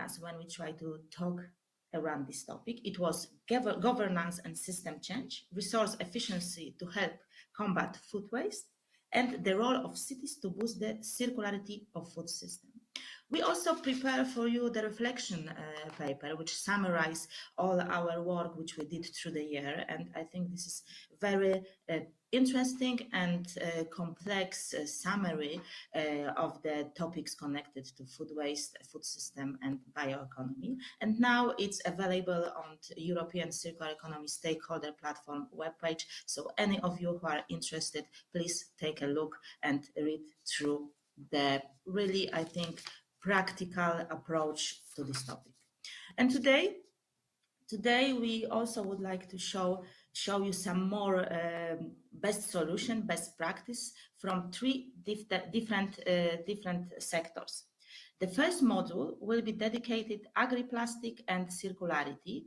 areas when we try to talk around this topic. It was governance and system change, resource efficiency to help combat food waste, and the role of cities to boost the circularity of food system. We also prepare for you the reflection paper, which summarizes all our work which we did through the year, and I think this is very interesting and complex summary of the topics connected to food waste, food system, and bioeconomy. And now it's available on the European Circular Economy Stakeholder Platform webpage. So any of you who are interested, please take a look and read through the really, I think, practical approach to this topic. And today we also would like to show you some more best solution, best practice from three different sectors. The first module will be dedicated agri-plastic and circularity,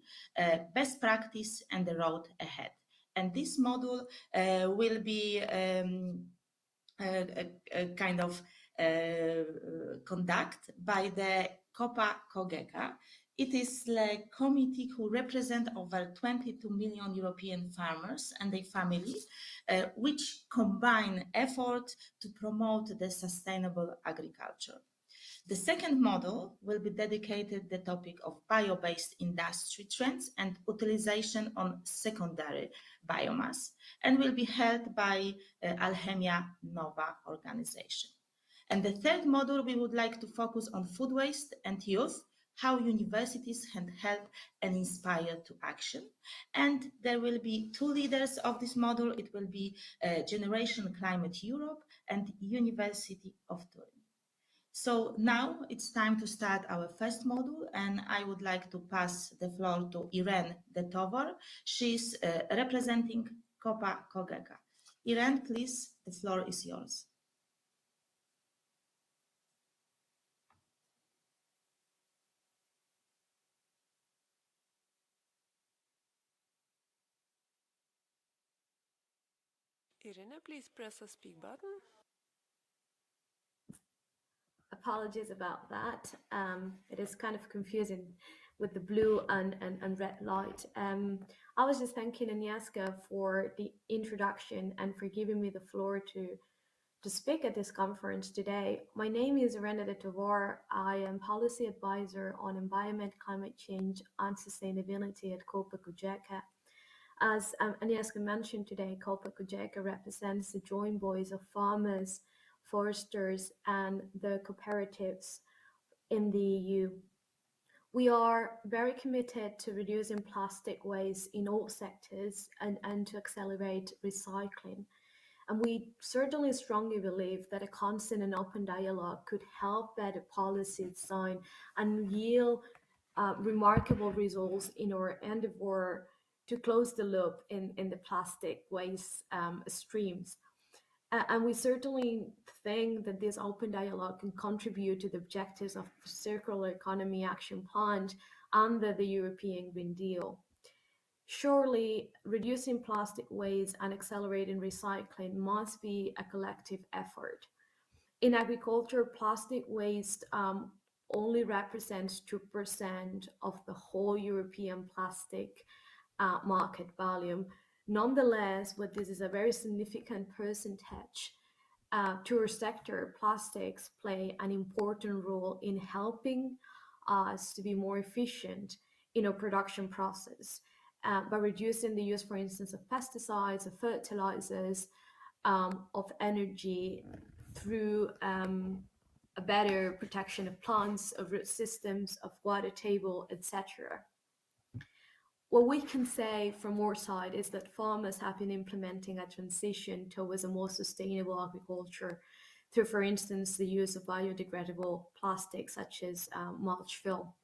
best practice and the road ahead. And this module will be kind of conduct by the COPA-COGECA. It is the committee who represent over 22 million European farmers and their families, which combine effort to promote the sustainable agriculture. The second model will be dedicated to the topic of bio-based industry trends and utilization on secondary biomass, and will be held by Alchemia Nova organization. And the third module, we would like to focus on food waste and youth, how universities can help and inspire to action. And there will be two leaders of this model. It will be Generation Climate Europe and University of Turin. So now it's time to start our first module, and I would like to pass the floor to Irene de Tovor. She's representing COPA-COGECA. Irene, please, the floor is yours. Irene, please press the speak button. Apologies about that. It is kind of confusing with the blue and red light. I was just thanking Agnieszka for the introduction and for giving me the floor to speak at this conference today. My name is Irene de Tovor. I am policy advisor on environment, climate change, and sustainability at COPA-COGECA. As Agnieszka mentioned today, COPA-COGECA represents the joint voice of farmers, foresters, and the cooperatives in the EU. We are very committed to reducing plastic waste in all sectors and to accelerate recycling. And we certainly strongly believe that a constant and open dialogue could help better policy design and yield remarkable results in our endeavor to close the loop in the plastic waste streams. And we certainly think that this open dialogue can contribute to the objectives of the Circular Economy Action Plan under the European Green Deal. Surely, reducing plastic waste and accelerating recycling must be a collective effort. In agriculture, plastic waste only represents 2% of the whole European plastic market volume. Nonetheless, what this is a very significant percentage to our sector, plastics play an important role in helping us to be more efficient in our production process by reducing the use, for instance, of pesticides, of fertilizers, of energy through a better protection of plants, of root systems, of water table, etc. What we can say from our side is that farmers have been implementing a transition towards a more sustainable agriculture through, for instance, the use of biodegradable plastics such as mulch fill.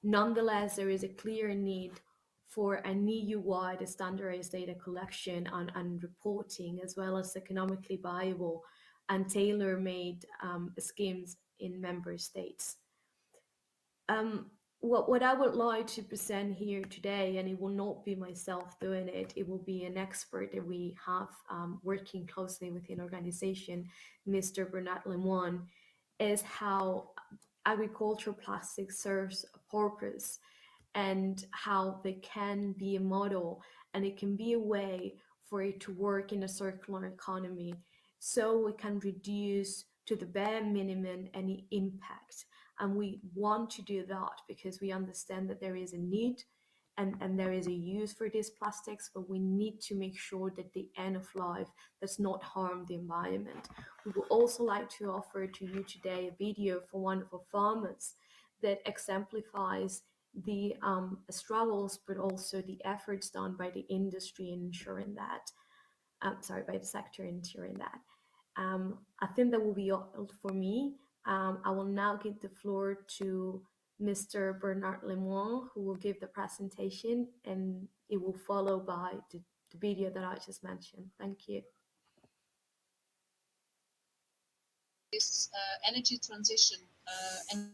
Nonetheless, there is a clear need for an EU-wide standardized data collection and reporting, as well as economically viable and tailor-made schemes in member states. What I would like to present here today, and it will not be myself doing it, it will be an expert that we have working closely within organization, Mr. Bernard Lemoine, is how agricultural plastic serves a purpose and how they can be a model and it can be a way for it to work in a circular economy so we can reduce to the bare minimum any impact. And we want to do that because we understand that there is a need and there is a use for these plastics, but we need to make sure that the end of life does not harm the environment. We would also like to offer to you today a video for one of our farmers that exemplifies the struggles, but also the efforts done by the industry in ensuring that, by the sector in ensuring that. I think that will be all for me. I will now give the floor to Mr. Bernard Lemoine, who will give the presentation, and it will follow by the video that I just mentioned. Thank you. This energy transition and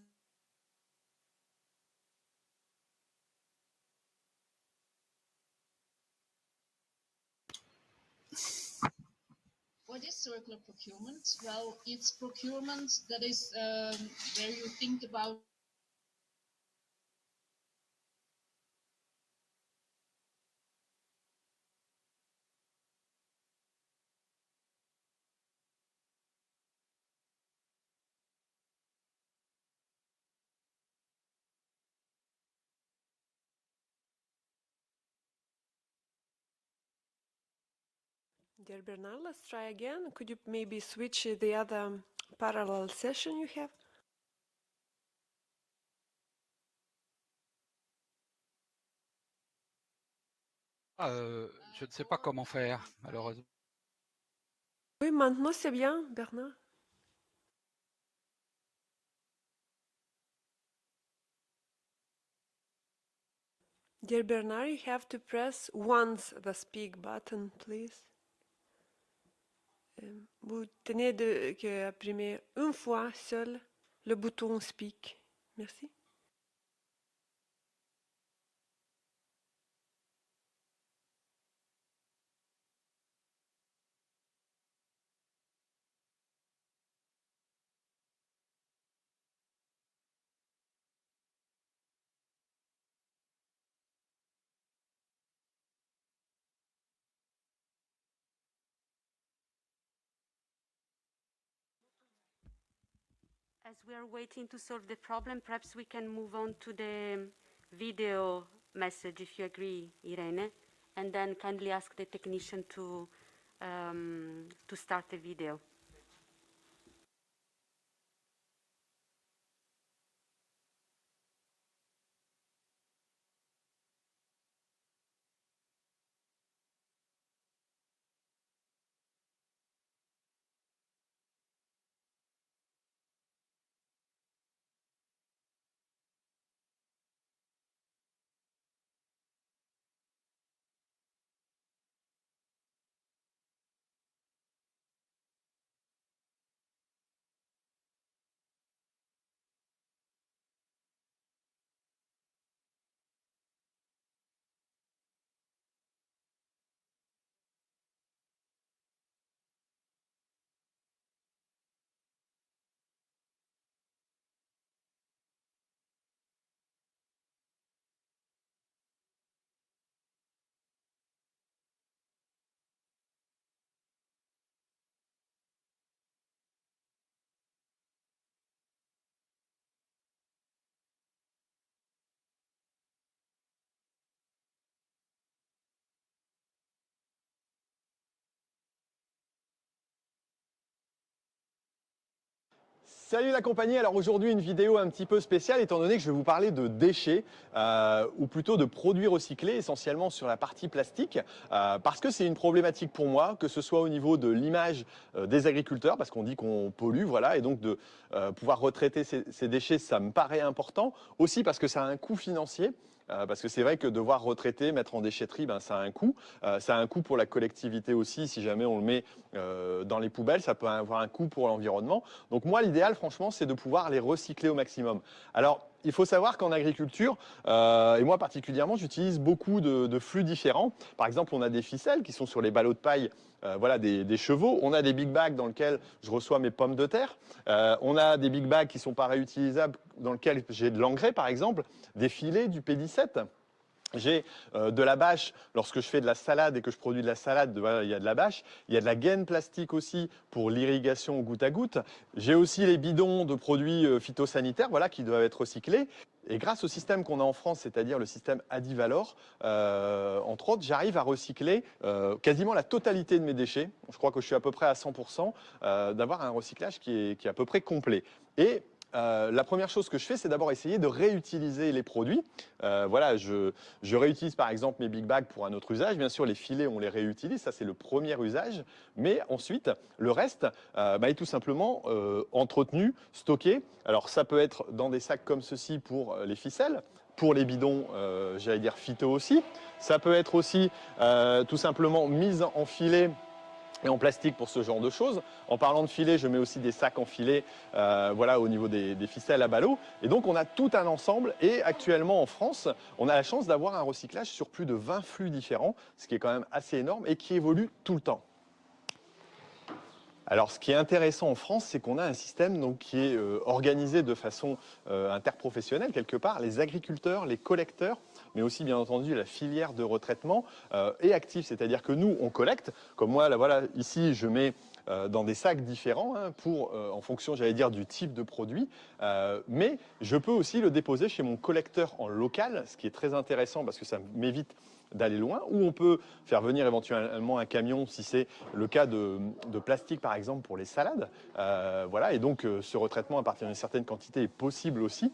what is circular procurement? Well, it's procurement that is where you think about Dear Bernard, let's try again. Could you maybe switch the other parallel session you have? Je ne sais pas comment faire, malheureusement. Oui, maintenant c'est bien, Bernard. Dear Bernard, you have to press once the speak button, please. Vous tenez que appuyer une fois seul le bouton speak. Merci. As we are waiting to solve the problem, perhaps we can move on to the video message, if you agree, Irene, and then kindly ask the technician to start the video. Salut la compagnie, alors aujourd'hui une vidéo un petit peu spéciale étant donné que je vais vous parler de déchets ou plutôt de produits recyclés essentiellement sur la partie plastique parce que c'est une problématique pour moi, que ce soit au niveau de l'image des agriculteurs parce qu'on dit qu'on pollue, voilà, et donc de pouvoir retraiter ces déchets ça me paraît important, aussi parce que ça a un coût financier. Parce que c'est vrai que devoir retraiter, mettre en déchetterie, ben, ça a un coût. Ça a un coût pour la collectivité aussi, si jamais on le met dans les poubelles, ça peut avoir un coût pour l'environnement. Donc moi, l'idéal, franchement, c'est de pouvoir les recycler au maximum. Alors, il faut savoir qu'en agriculture, et moi particulièrement, j'utilise beaucoup de flux différents. Par exemple, on a des ficelles qui sont sur les ballots de paille, voilà, des chevaux. On a des big bags dans lesquels je reçois mes pommes de terre. On a des big bags qui ne sont pas réutilisables, dans lesquels j'ai de l'engrais, par exemple, des filets, du P17. J'ai de la bâche lorsque je fais de la salade et que je produis de la salade, voilà, il y a de la bâche. Il y a de la gaine plastique aussi pour l'irrigation au goutte à goutte. J'ai aussi les bidons de produits phytosanitaires, voilà, qui doivent être recyclés. Et grâce au système qu'on a en France, c'est-à-dire le système Adivalor, entre autres, j'arrive à recycler quasiment la totalité de mes déchets. Je crois que je suis à peu près à 100% d'avoir un recyclage qui est à peu près complet. Et la première chose que je fais, c'est d'abord essayer de réutiliser les produits. Voilà, je réutilise par exemple mes big bags pour un autre usage. Bien sûr, les filets, on les réutilise, ça c'est le premier usage. Mais ensuite, le reste est tout simplement entretenu, stocké. Alors ça peut être dans des sacs comme ceci pour les ficelles, pour les bidons, j'allais dire phyto aussi. Ça peut être aussi tout simplement mis en filet et en plastique pour ce genre de choses. En parlant de filets, je mets aussi des sacs en filet voilà, au niveau des ficelles à ballots. Et donc, on a tout un ensemble. Et actuellement, en France, on a la chance d'avoir un recyclage sur plus de 20 flux différents, ce qui est quand même assez énorme et qui évolue tout le temps. Alors, ce qui est intéressant en France, c'est qu'on a un système donc, qui est organisé de façon interprofessionnelle, quelque part. Les agriculteurs, les collecteurs, mais aussi, bien entendu, la filière de retraitement est active. C'est-à-dire que nous, on collecte. Comme moi, là, voilà, ici, je mets dans des sacs différents pour, en fonction, j'allais dire, du type de produit. Mais je peux aussi le déposer chez mon collecteur en local, ce qui est très intéressant parce que ça m'évite d'aller loin, ou on peut faire venir éventuellement un camion si c'est le cas de plastique par exemple pour les salades. Voilà, et donc ce retraitement à partir d'une certaine quantité est possible aussi.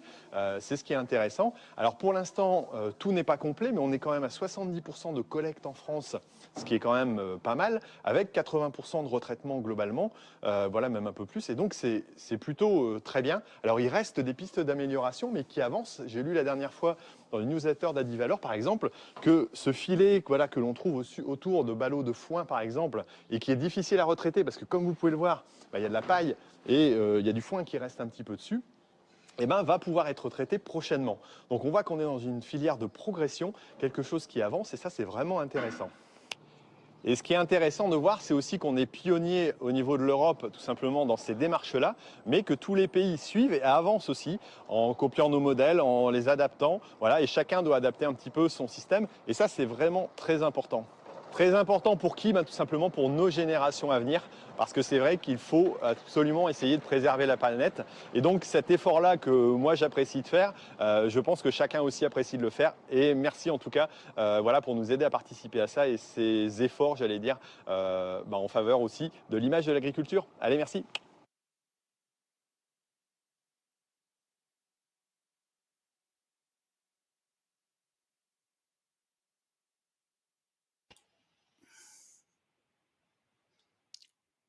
C'est ce qui est intéressant. Alors pour l'instant, tout n'est pas complet, mais on est quand même à 70% de collecte en France, ce qui est quand même pas mal, avec 80% de retraitement globalement, voilà, même un peu plus, et donc c'est plutôt très bien. Alors il reste des pistes d'amélioration, mais qui avancent. J'ai lu la dernière fois dans une newsletter d'Adivalor, par exemple, que ce filet voilà, que l'on trouve autour de ballots de foin, par exemple, et qui est difficile à retraiter, parce que comme vous pouvez le voir, il y a de la paille et il y a du foin qui reste un petit peu dessus, eh ben, va pouvoir être traité prochainement. Donc on voit qu'on est dans une filière de progression, quelque chose qui avance, et ça c'est vraiment intéressant. Et ce qui est intéressant de voir, c'est aussi qu'on est pionnier au niveau de l'Europe, tout simplement dans ces démarches-là, mais que tous les pays suivent et avancent aussi en copiant nos modèles, en les adaptant. Voilà, et chacun doit adapter un petit peu son système. Et ça, c'est vraiment très important. Très important pour qui? Tout simplement pour nos générations à venir, parce que c'est vrai qu'il faut absolument essayer de préserver la planète. Et donc cet effort-là que moi j'apprécie de faire, je pense que chacun aussi apprécie de le faire. Et merci en tout cas voilà, pour nous aider à participer à ça et ces efforts, j'allais dire, en faveur aussi de l'image de l'agriculture. Allez, merci.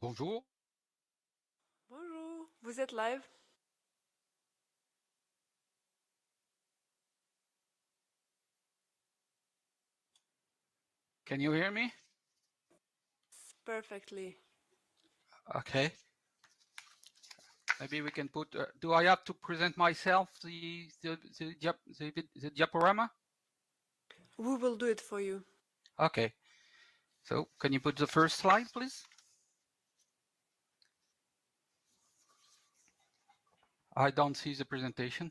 Bonjour. Bonjour, vous êtes live. Can you hear me? Perfectly. Okay. Maybe we can put. Do I have to present myself the diaporama? We will do it for you. Okay. So can you put the first slide, please? I don't see the presentation.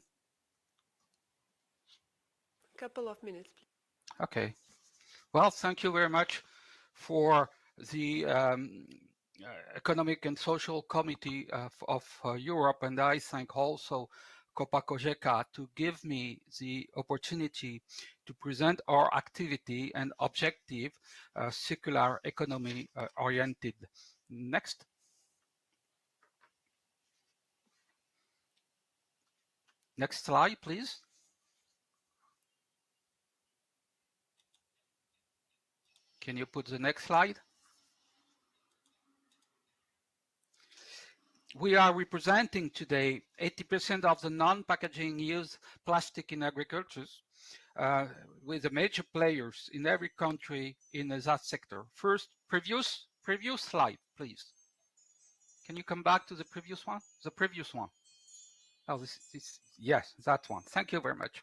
Couple of minutes, please. Okay. Well, thank you very much for the Economic and Social Committee of Europe, and I thank also Copa-Cogeca to give me the opportunity to present our activity and objective, circular economy oriented. Next. Next slide, please. Can you put the next slide? We are representing today 80% of the non-packaging use plastic in agriculture, with the major players in every country in that sector. First, previous slide, please. Can you come back to the previous one? The previous one. Oh, yes, that one. Thank you very much.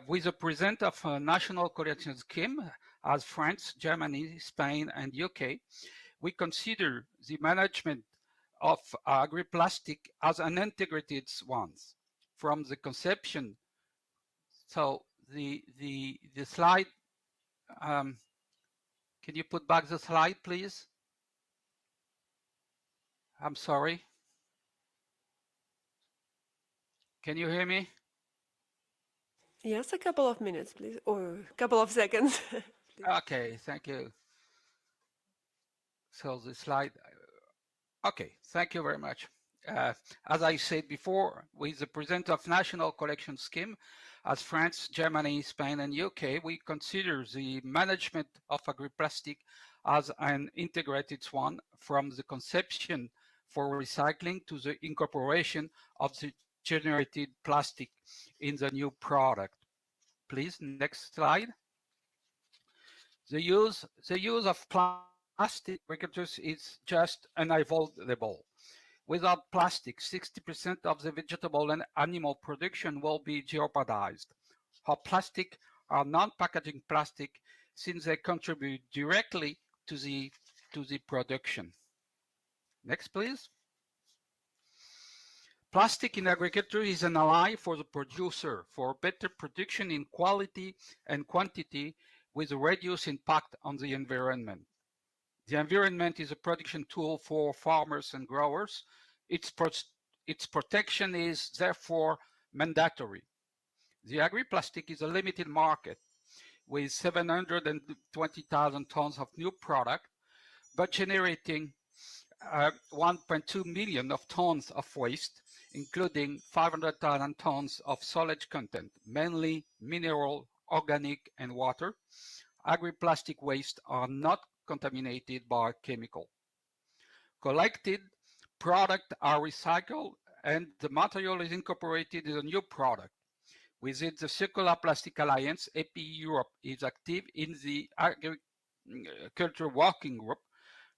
With the present of a national collection scheme as France, Germany, Spain, and UK, we consider the management of agri-plastic as an integrated one from the conception. So the slide, can you put back the slide, please? I'm sorry. Can you hear me? Yes, a couple of minutes, please, or a couple of seconds. Okay, thank you. So the slide, okay, thank you very much. As I said before, with the present of national collection scheme, as France, Germany, Spain, and UK, we consider the management of agri-plastic as an integrated one from the conception for recycling to the incorporation of the generated plastic in the new product. Please, next slide. The use of plastic regulators is just unavoidable. Without plastic, 60% of the vegetable and animal production will be jeopardized. Our plastic are non-packaging plastic since they contribute directly to the production. Next, please. Plastic in agriculture is an ally for the producer for better production in quality and quantity with a reduced impact on the environment. The environment is a production tool for farmers and growers. Its protection is therefore mandatory. The agri-plastic is a limited market with 720,000 tons of new product, but generating 1.2 million of tons of waste, including 500,000 tons of solid content, mainly mineral, organic, and water. Agri-plastic waste are not contaminated by chemical. Collected products are recycled and the material is incorporated in a new product. Within the Circular Plastic Alliance, AP Europe is active in the Agriculture Working Group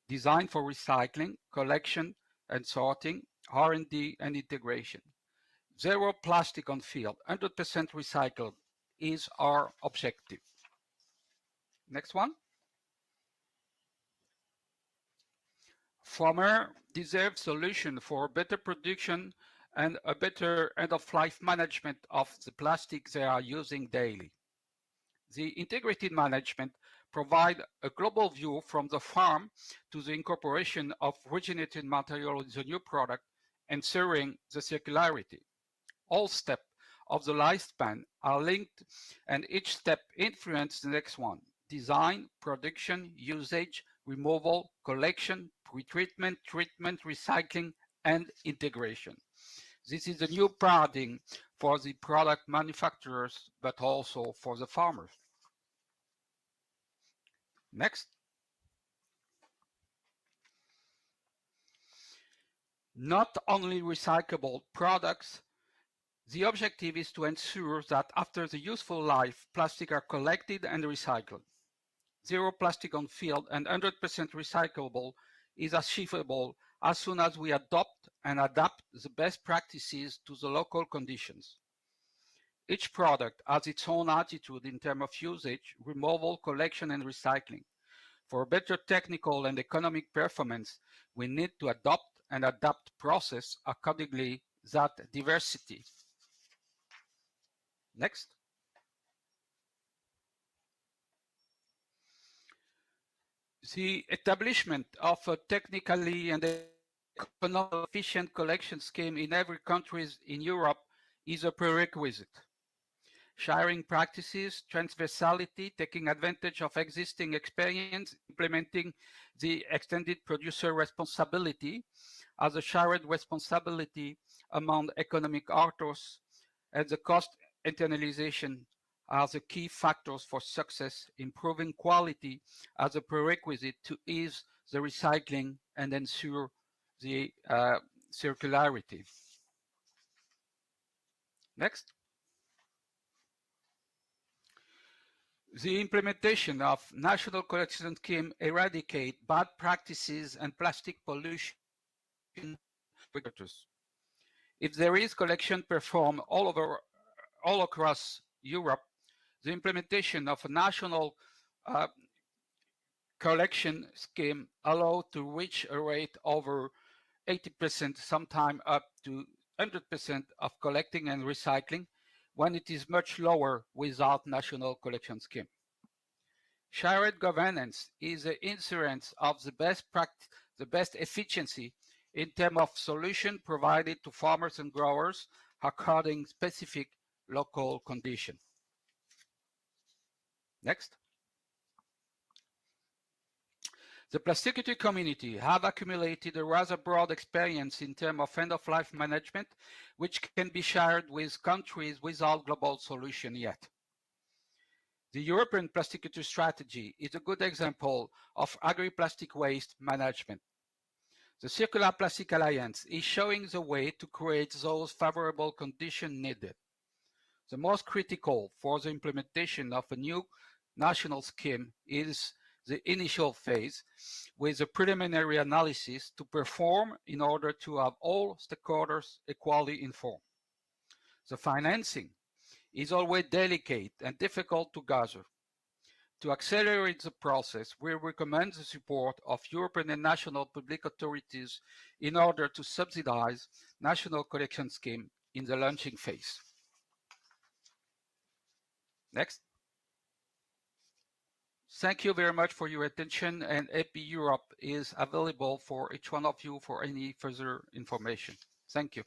designed for recycling, collection and sorting, R&D and integration. Zero plastic on field, 100% recycled is our objective. Next one. Farmers deserve solution for better production and a better end-of-life management of the plastic they are using daily. The integrated management provide a global view from the farm to the incorporation of regenerated material in the new product, ensuring the circularity. All steps of the lifespan are linked and each step influences the next one. Design, production, usage, removal, collection, pretreatment, treatment, recycling, and integration. This is a new paradigm for the product manufacturers, but also for the farmers. Next. Not only recyclable products, the objective is to ensure that after the useful life, plastic are collected and recycled. Zero plastic on field and 100% recyclable is achievable as soon as we adopt and adapt the best practices to the local conditions. Each product has its own attitude in terms of usage, removal, collection, and recycling. For better technical and economic performance, we need to adopt and adapt process accordingly that diversity. Next. The establishment of a technically and economically efficient collection scheme in every country in Europe is a prerequisite. Sharing practices, transversality, taking advantage of existing experience, implementing the extended producer responsibility as a shared responsibility among economic actors, and the cost internalization are the key factors for success, improving quality as a prerequisite to ease the recycling and ensure the circularity. Next. The implementation of national collection scheme eradicate bad practices and plastic pollution regulators. If there is collection performed all across Europe, the implementation of a national collection scheme allows to reach a rate over 80%, sometime up to 100% of collecting and recycling, when it is much lower without national collection scheme. Shared governance is the insurance of the best efficiency in terms of solution provided to farmers and growers according specific local conditions. Next. The plastiquity community have accumulated a rather broad experience in terms of end-of-life management, which can be shared with countries without global solution yet. The European plastiquity strategy is a good example of agri-plastic waste management. The Circular Plastic Alliance is showing the way to create those favorable conditions needed. The most critical for the implementation of a new national scheme is the initial phase, with a preliminary analysis to perform in order to have all stakeholders equally informed. The financing is always delicate and difficult to gather. To accelerate the process, we recommend the support of European and national public authorities in order to subsidize national collection scheme in the launching phase. Next. Thank you very much for your attention, and EP Europe is available for each one of you for any further information. Thank you.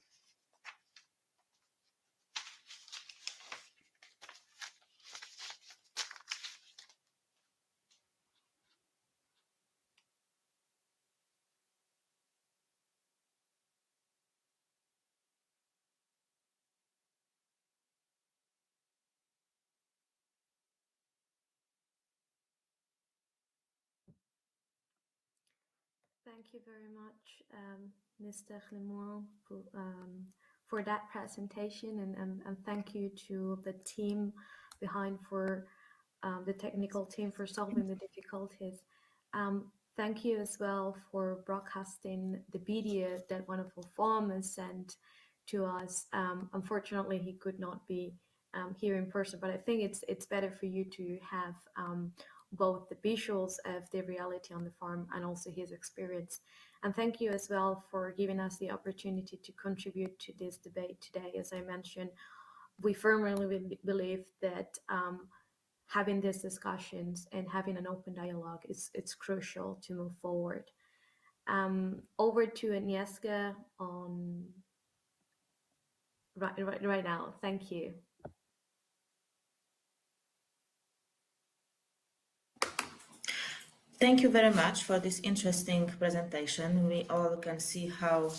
Thank you very much, Mr. Clément, for that presentation, and thank you to the team behind for the technical team for solving the difficulties. Thank you as well for broadcasting the video that one of our farmers sent to us. Unfortunately, he could not be here in person, but I think it's better for you to have both the visuals of the reality on the farm and also his experience. And thank you as well for giving us the opportunity to contribute to this debate today. As I mentioned, we firmly believe that having these discussions and having an open dialogue it's crucial to move forward. Over to Agnieszka on right now. Thank you. Thank you very much for this interesting presentation. We all can see how,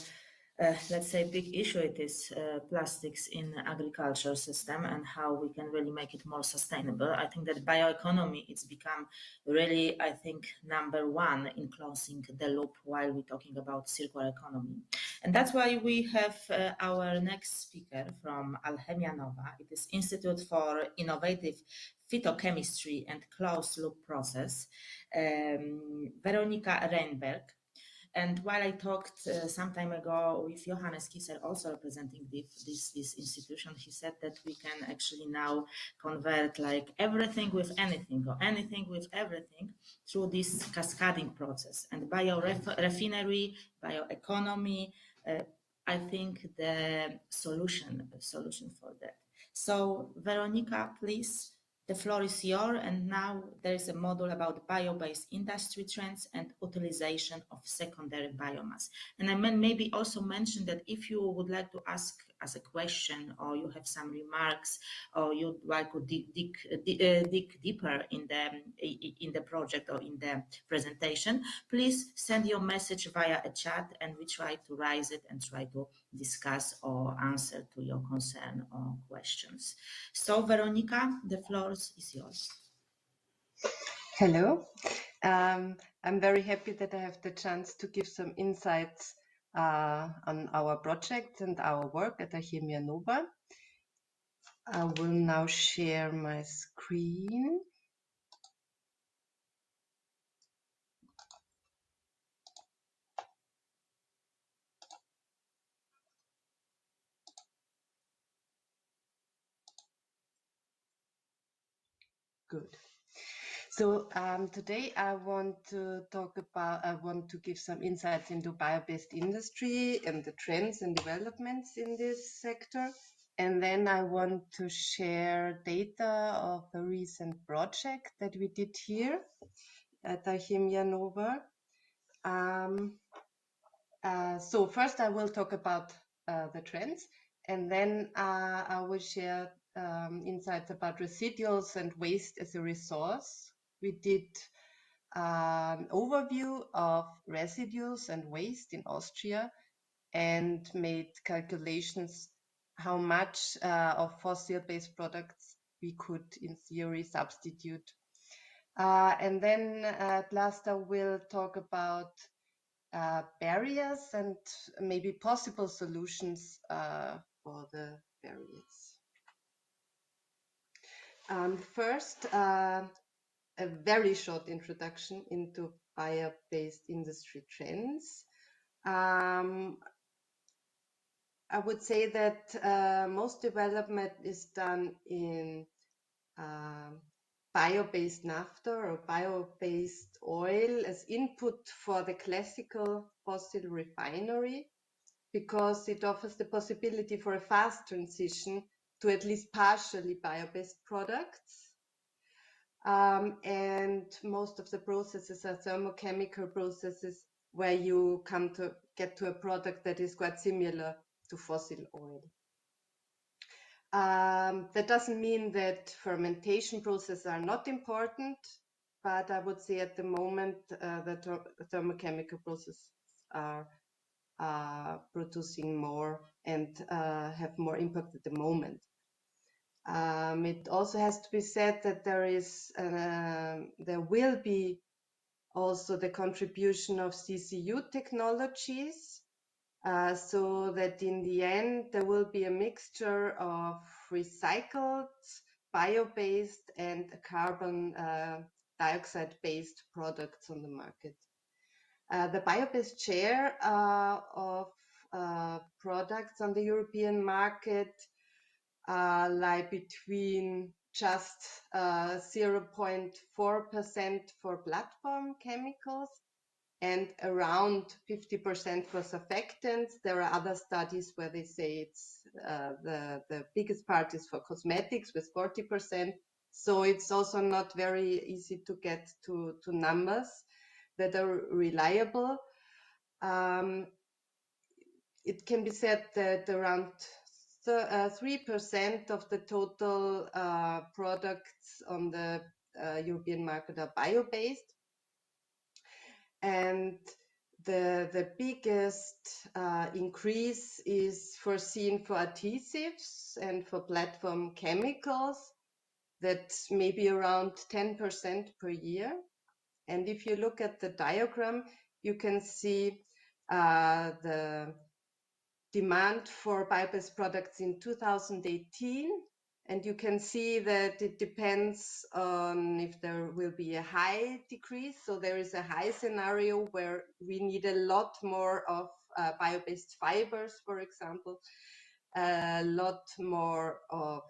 let's say, big issue it is, plastics in agriculture system, and how we can really make it more sustainable. I think that bioeconomy it's become really, I think, number one in closing the loop while we're talking about circular economy. And that's why we have our next speaker from Alchemia Nova. It is Institute for Innovative Phytochemistry and Closed Loop Process, Veronika Reinberg. And while I talked some time ago with Johannes Kieser, also representing this institution, he said that we can actually now convert like everything with anything or anything with everything through this cascading process. And biorefinery, bioeconomy, I think the solution for that. So Veronika, please. The floor is yours, and now there is a module about bio-based industry trends and utilization of secondary biomass. And I maybe also mention that if you would like to ask us a question, or you have some remarks, or you'd like to dig deeper in the project or in the presentation, please send your message via a chat, and we try to raise it and try to discuss or answer to your concern or questions. So, Veronika, the floor is yours. Hello. I'm very happy that I have the chance to give some insights on our project and our work at Alchemia Nova. I will now share my screen. Good. So today I want to give some insights into bio-based industry and the trends and developments in this sector. And then I want to share data of a recent project that we did here at Alchemia Nova. So first I will talk about the trends, and then I will share insights about residuals and waste as a resource. We did an overview of residues and waste in Austria and made calculations how much of fossil-based products we could, in theory, substitute. And then at last I will talk about barriers and maybe possible solutions for the barriers. First, a very short introduction into bio-based industry trends. I would say that most development is done in bio-based naphtha or bio-based oil as input for the classical fossil refinery, because it offers the possibility for a fast transition to at least partially bio-based products. And most of the processes are thermochemical processes where you get to a product that is quite similar to fossil oil. That doesn't mean that fermentation processes are not important, but I would say at the moment the thermochemical processes are producing more and have more impact at the moment. It also has to be said that there will be also the contribution of CCU technologies, so that in the end there will be a mixture of recycled, bio-based and carbon dioxide-based products on the market. The bio-based share of products on the European market lie between just 0.4% for platform chemicals and around 50% for surfactants. There are other studies where they say it's the biggest part is for cosmetics with 40%. So it's also not very easy to get to numbers that are reliable. It can be said that around 3% of the total products on the European market are bio-based. And the biggest increase is foreseen for adhesives and for platform chemicals, that may be around 10% per year. And if you look at the diagram, you can see the demand for bio-based products in 2018. And you can see that it depends on if there will be a high decrease. So there is a high scenario where we need a lot more of bio-based fibers, for example, a lot more of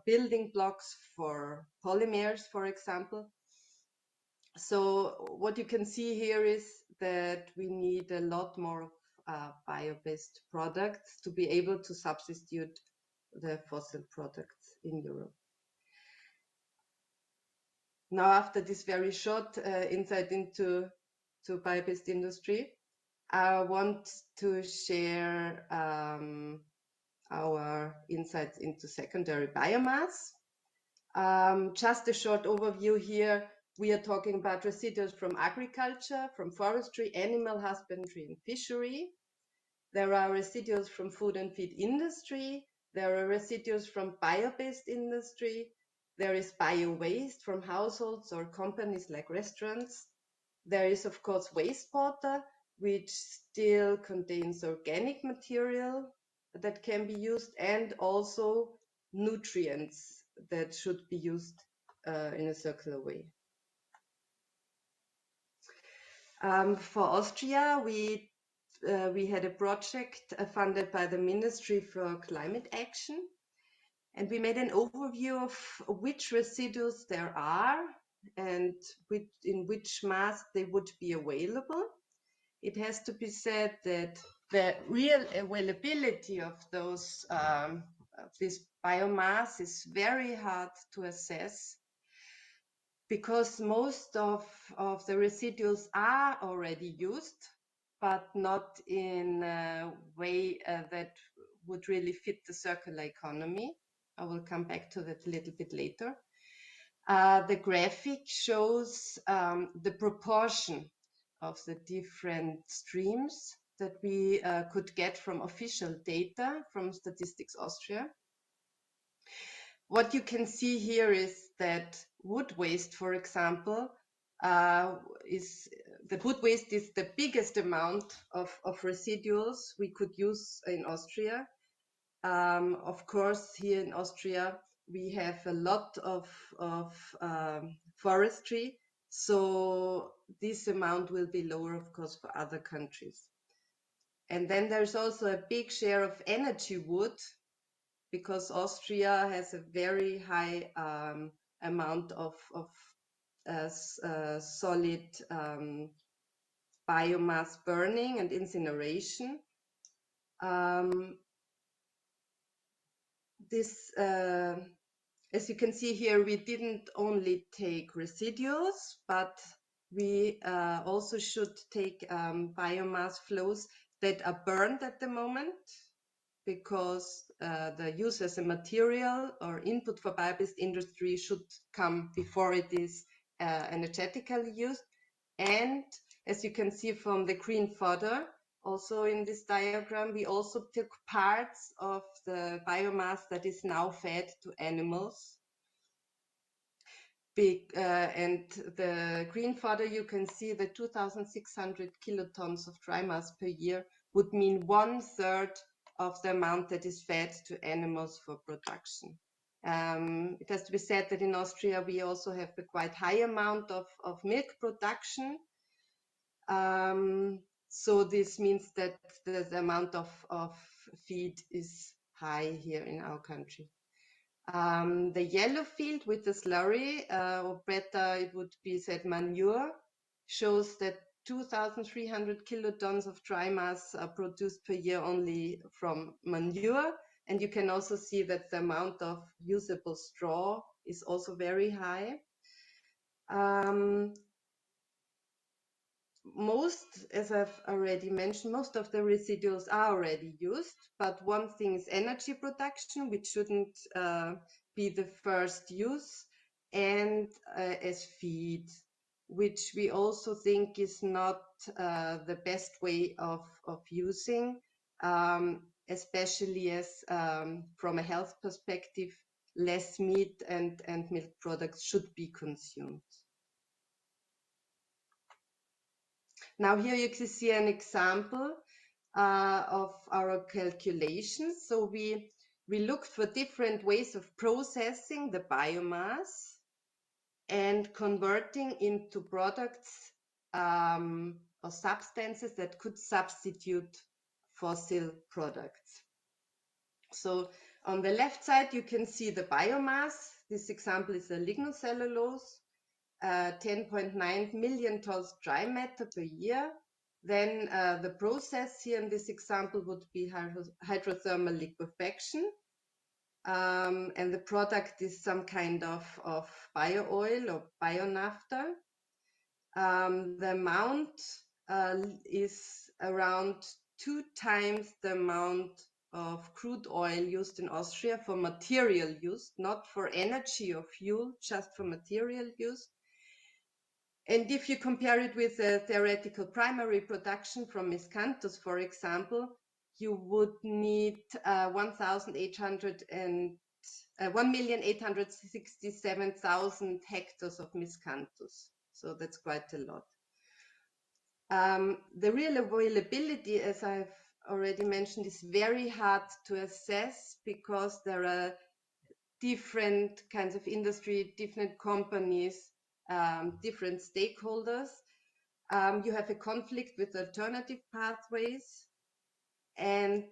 building blocks for polymers, for example. So what you can see here is that we need a lot more bio-based products to be able to substitute the fossil products in Europe. Now, after this very short insight into bio-based industry, I want to share our insights into secondary biomass. Just a short overview here. We are talking about residuals from agriculture, from forestry, animal husbandry, and fishery. There are residuals from food and feed industry. There are residuals from bio-based industry. There is bio-waste from households or companies like restaurants. There is, of course, wastewater, which still contains organic material that can be used, and also nutrients that should be used in a circular way. For Austria, we had a project funded by the Ministry for Climate Action, And we made an overview of which residues there are and in which mass they would be available. It has to be said that the real availability of this biomass is very hard to assess, because most of the residues are already used, but not in a way that would really fit the circular economy. I will come back to that a little bit later. The graphic shows the proportion of the different streams that we could get from official data from Statistics Austria. What you can see here is that wood waste, for example, is the biggest amount of residuals we could use in Austria. Of course, here in Austria, we have a lot of forestry, so this amount will be lower, of course, for other countries. And then there's also a big share of energy wood, because Austria has a very high amount of solid biomass burning and incineration. As you can see here, we didn't only take residuals, but we also should take biomass flows that are burned at the moment, because the use as a material or input for bio-based industry should come before it is energetically used. And as you can see from the green fodder, also in this diagram, we also took parts of the biomass that is now fed to animals. And the green fodder, you can see the 2,600 kilotons of dry mass per year would mean 1/3 of the amount that is fed to animals for production. It has to be said that in Austria we also have a quite high amount of milk production. So this means that the amount of feed is high here in our country. The yellow field with the slurry, or better it would be said manure, shows that 2,300 kilotons of dry mass are produced per year only from manure. And you can also see that the amount of usable straw is also very high. As I've already mentioned, most of the residuals are already used, but one thing is energy production, which shouldn't be the first use, and as feed, which we also think is not the best way of using, especially as from a health perspective, less meat and milk products should be consumed. Now here you can see an example of our calculations. So we looked for different ways of processing the biomass and converting into products or substances that could substitute fossil products. So on the left side, you can see the biomass. This example is a lignocellulose. 10.9 million tons dry matter per year. Then the process here in this example would be hydrothermal liquefaction. And the product is some kind of bio-oil or bio-naphtha. The amount is around 2 times the amount of crude oil used in Austria for material use, not for energy or fuel, just for material use. And if you compare it with a theoretical primary production from miscanthus, for example, you would need 1,867,000 hectares of miscanthus. So that's quite a lot. The real availability, as I've already mentioned, is very hard to assess, because there are different kinds of industry, different companies, different stakeholders. You have a conflict with alternative pathways, and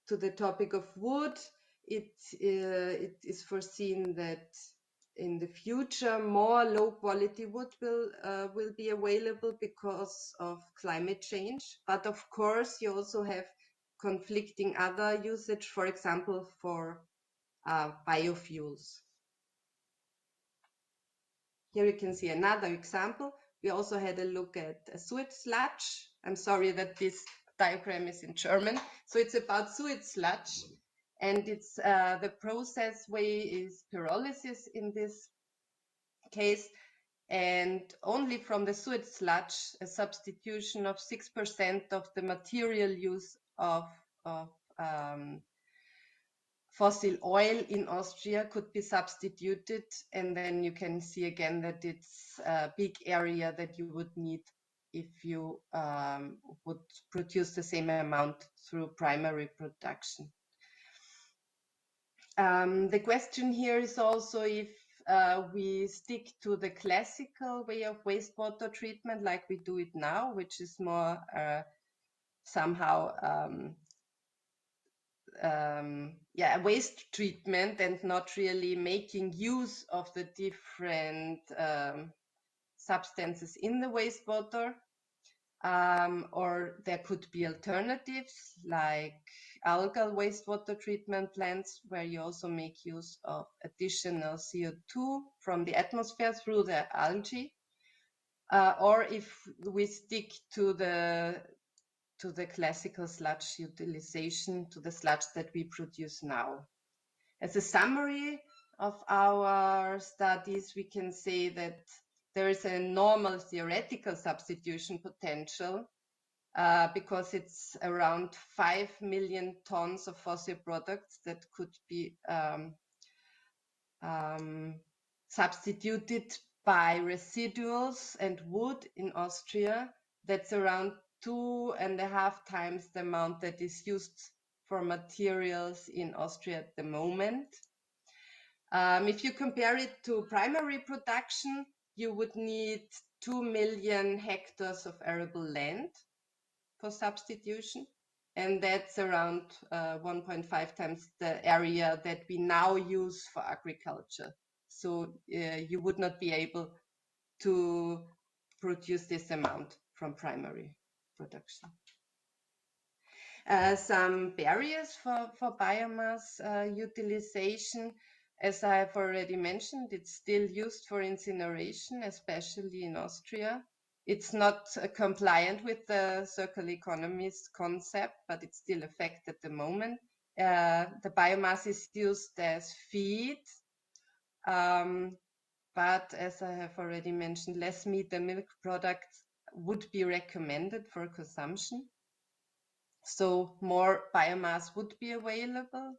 to the topic of wood, it is foreseen that in the future more low quality wood will be available because of climate change. But of course, you also have conflicting other usage, for example, for biofuels. Here you can see another example. We also had a look at a sewage sludge. I'm sorry that this diagram is in German. So it's about sewage sludge, and it's the process way is pyrolysis in this case, and only from the sewage sludge a substitution of 6% of the material use of fossil oil in Austria could be substituted, and then you can see again that it's a big area that you would need if you would produce the same amount through primary production. The question here is also if we stick to the classical way of wastewater treatment like we do it now, which is more somehow waste treatment and not really making use of the different substances in the wastewater. Or there could be alternatives like algal wastewater treatment plants, where you also make use of additional CO2 from the atmosphere through the algae. Or if we stick to the classical sludge utilization, to the sludge that we produce now. As a summary of our studies, we can say that there is a normal theoretical substitution potential because it's around 5 million tons of fossil products that could be substituted by residuals and wood in Austria. That's around 2.5 times the amount that is used for materials in Austria at the moment. If you compare it to primary production, you would need 2 million hectares of arable land for substitution, and that's around 1.5 times the area that we now use for agriculture. So you would not be able to produce this amount from primary production. Some barriers for biomass utilization. As I have already mentioned, it's still used for incineration, especially in Austria. It's not compliant with the circular economy's concept, but it's still a fact at the moment. The biomass is used as feed, but as I have already mentioned, less meat and milk products would be recommended for consumption. So more biomass would be available.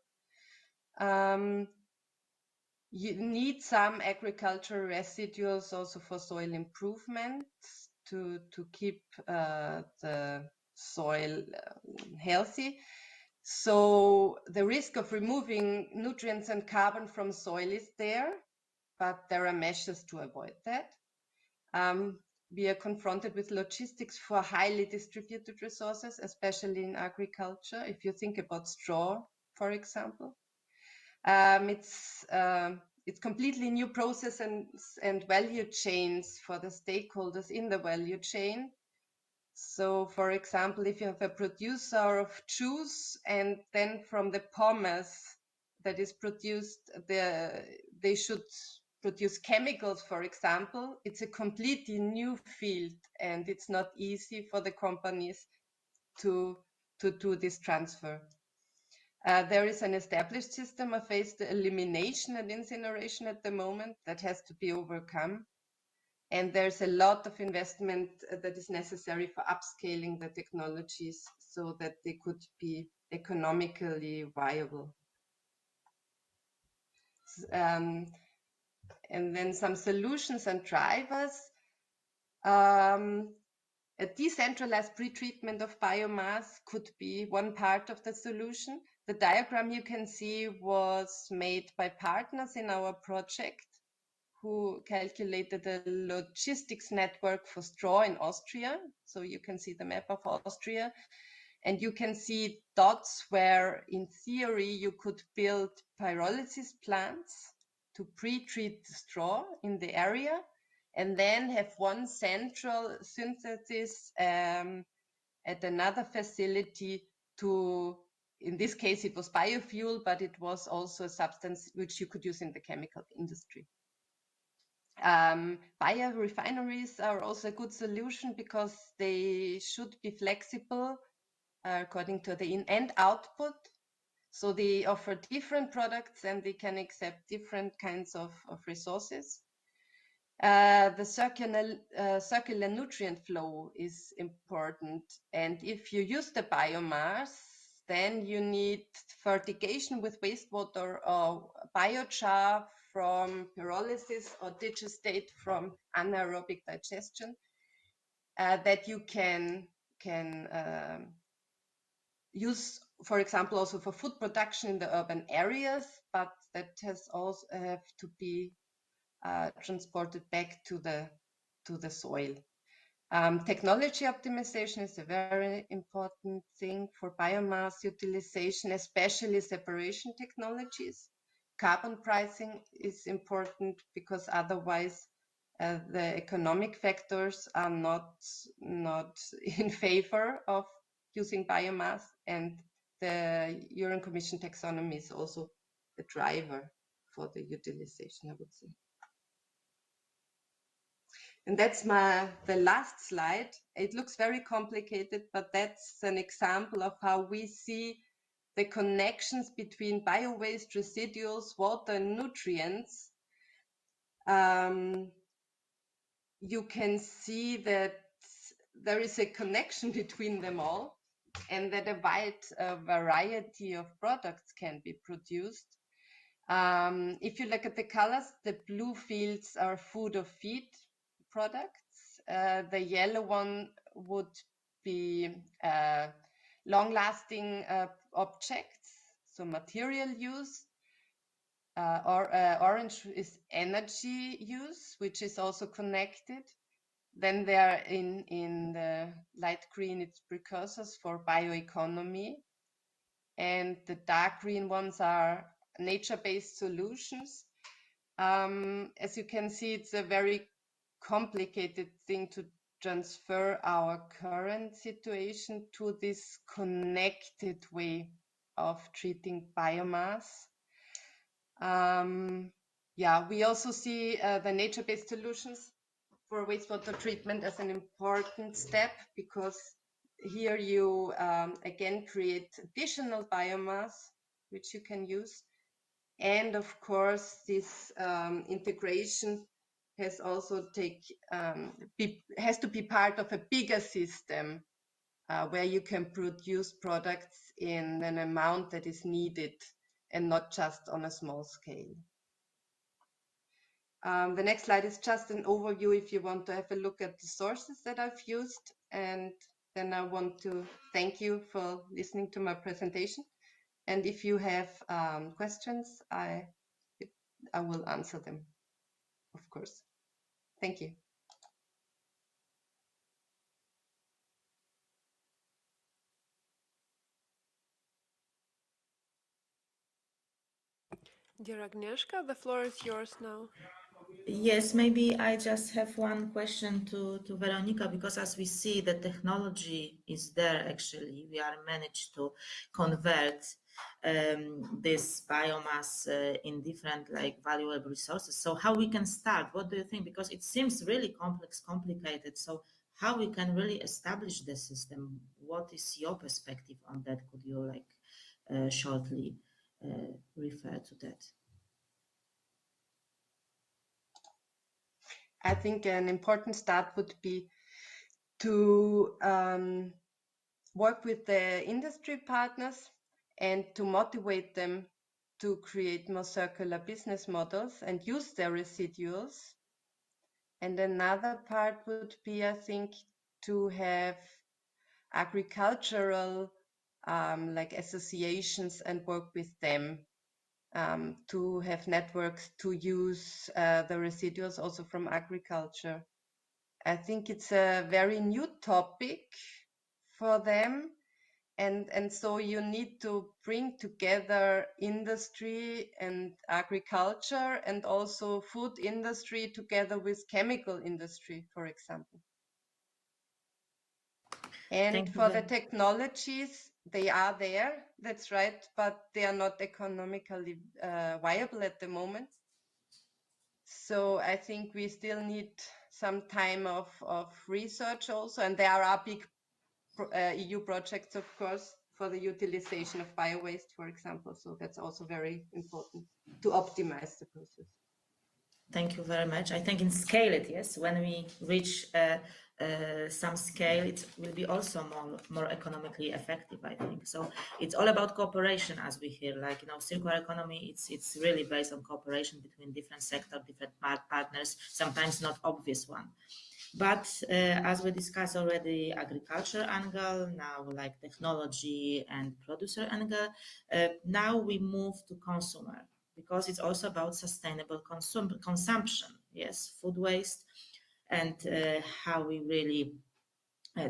You need some agricultural residuals also for soil improvement to keep the soil healthy. So the risk of removing nutrients and carbon from soil is there, but there are measures to avoid that. We are confronted with logistics for highly distributed resources, especially in agriculture. If you think about straw, for example, it's completely new process and value chains for the stakeholders in the value chain. So, for example, if you have a producer of juice and then from the pomace that is produced, they should produce chemicals, for example, it's a completely new field, and it's not easy for the companies to do this transfer. There is an established system of waste elimination and incineration at the moment that has to be overcome. And there's a lot of investment that is necessary for upscaling the technologies so that they could be economically viable. And then some solutions and drivers. A decentralized pretreatment of biomass could be one part of the solution. The diagram you can see was made by partners in our project who calculated a logistics network for straw in Austria. So you can see the map of Austria. And you can see dots where in theory you could build pyrolysis plants to pre-treat the straw in the area and then have one central synthesis at another facility to, in this case it was biofuel, but it was also a substance which you could use in the chemical industry. Biorefineries are also a good solution because they should be flexible according to the in and output. So they offer different products and they can accept different kinds of resources. The circular nutrient flow is important. And if you use the biomass, then you need fertigation with wastewater or biochar from pyrolysis or digestate from anaerobic digestion that you can use, for example, also for food production in the urban areas, but that has also have to be transported back to the soil. Technology optimization is a very important thing for biomass utilization, especially separation technologies. Carbon pricing is important because otherwise the economic factors are not in favor of using biomass, and the European Commission taxonomy is also the driver for the utilization, I would say. And that's the last slide. It looks very complicated, but that's an example of how we see the connections between bio-waste, residuals, water, and nutrients. You can see that there is a connection between them all, and that a wide variety of products can be produced. If you look at the colors, the blue fields are food or feed products. The yellow one would be long-lasting objects, so material use. Orange is energy use, which is also connected. Then there in the light green, it's precursors for bioeconomy. And the dark green ones are nature-based solutions. As you can see, it's a very complicated thing to transfer our current situation to this connected way of treating biomass. Yeah, we also see the nature-based solutions for wastewater treatment as an important step, because here you again create additional biomass which you can use. And of course, this integration has also has to be part of a bigger system where you can produce products in an amount that is needed and not just on a small scale. The next slide is just an overview if you want to have a look at the sources that I've used. And then I want to thank you for listening to my presentation. And if you have questions, I will answer them, of course. Thank you. Dear Agnieszka, the floor is yours now. Yes, maybe I just have one question to Veronika, because as we see, the technology is there actually. We are managed to convert this biomass in different valuable resources. So how we can start? What do you think? Because it seems really complicated. So how we can really establish the system? What is your perspective on that? Could you shortly refer to that? I think an important start would be to work with the industry partners and to motivate them to create more circular business models and use their residuals. And another part would be, I think, to have agricultural associations and work with them to have networks to use the residuals also from agriculture. I think it's a very new topic for them, And so you need to bring together industry and agriculture and also food industry together with chemical industry, for example. And Thank you for the very technologies, they are there, that's right, but they are not economically viable at the moment. So I think we still need some time of research also, and there are big EU projects, of course, for the utilization of biowaste, for example. So that's also very important to optimize the process. Thank you very much. I think in scale it, yes, when we reach some scale, it will be also more economically effective, I think. So it's all about cooperation, as we hear, like, you know, circular economy, it's really based on cooperation between different sectors, different partners, sometimes not obvious one. But as we discussed already, agriculture angle, now like technology and producer angle, now we move to consumer, because it's also about sustainable consumption, yes, food waste, and how we really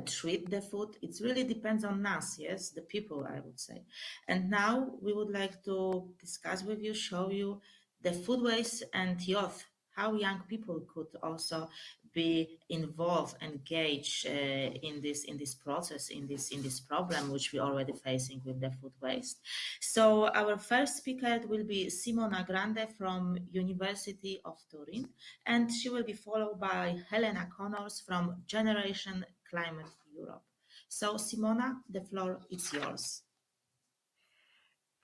treat the food. It really depends on us, yes, the people, I would say. And now we would like to discuss with you, show you the food waste and youth, how young people could also be involved, engaged in this process, in this problem which we already facing with the food waste. So our first speaker will be Simona Grande from University of Turin, and she will be followed by Helena Connors from Generation Climate Europe. So Simona, the floor is yours.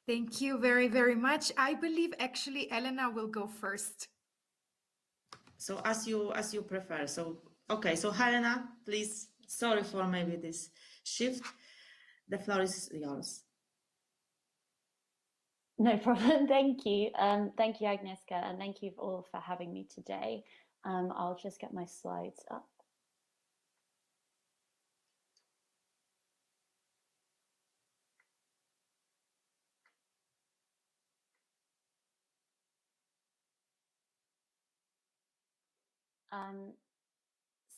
Thank you very, very much. I believe actually Elena will go first. So as you prefer. So okay, so Helena, please, sorry for maybe this shift. The floor is yours. No problem. Thank you. Thank you, Agnieszka, and thank you all for having me today. I'll just get my slides up.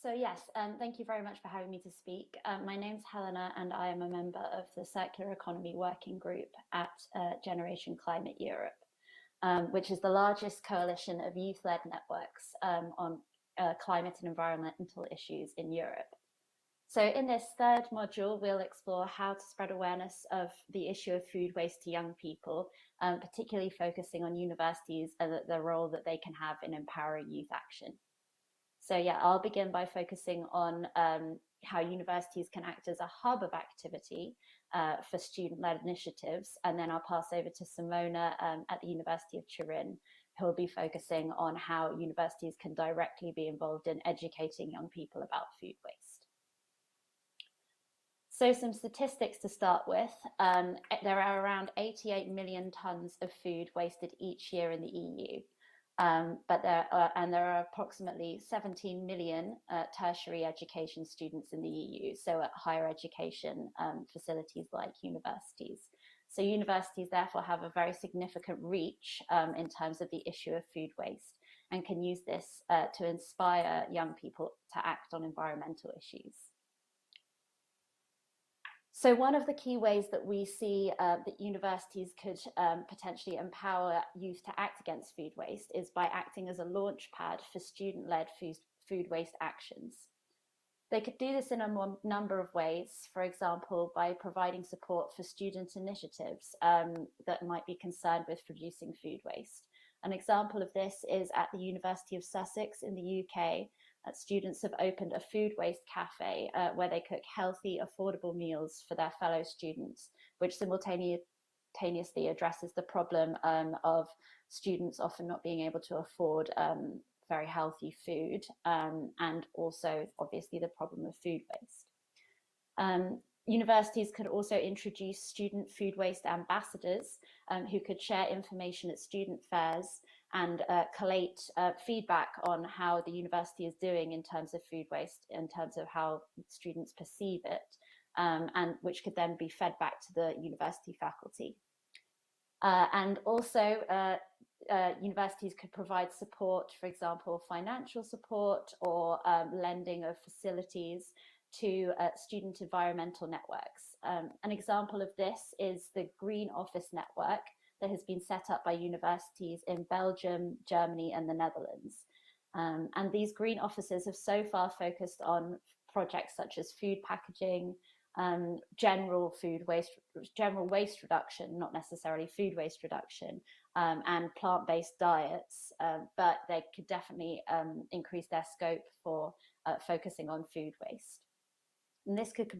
So yes, thank you very much for having me to speak. My name's Helena, and I am a member of the Circular Economy Working Group at Generation Climate Europe, which is the largest coalition of youth-led networks on climate and environmental issues in Europe. So in this third module, we'll explore how to spread awareness of the issue of food waste to young people, particularly focusing on universities and the role that they can have in empowering youth action. So yeah, I'll begin by focusing on how universities can act as a hub of activity for student-led initiatives, and then I'll pass over to Simona at the University of Turin, who will be focusing on how universities can directly be involved in educating young people about food waste. So some statistics to start with. There are around 88 million tonnes of food wasted each year in the EU. But there are approximately 17 million tertiary education students in the EU, so at higher education facilities like universities. So universities therefore have a very significant reach in terms of the issue of food waste, and can use this to inspire young people to act on environmental issues. So one of the key ways that we see that universities could potentially empower youth to act against food waste is by acting as a launch pad for student-led food waste actions. They could do this in a number of ways, for example, by providing support for student initiatives that might be concerned with reducing food waste. An example of this is at the University of Sussex in the UK. Students have opened a food waste cafe where they cook healthy, affordable meals for their fellow students, which simultaneously addresses the problem of students often not being able to afford very healthy food, and also obviously the problem of food waste. Universities could also introduce student food waste ambassadors who could share information at student fairs and collate feedback on how the university is doing in terms of food waste, in terms of how students perceive it, and which could then be fed back to the university faculty. And also, universities could provide support, for example, financial support or lending of facilities to student environmental networks. An example of this is the Green Office Network that has been set up by universities in Belgium, Germany, and the Netherlands. And these green offices have so far focused on projects such as food packaging, general waste reduction, not necessarily food waste reduction, and plant-based diets, but they could definitely increase their scope for focusing on food waste. And this could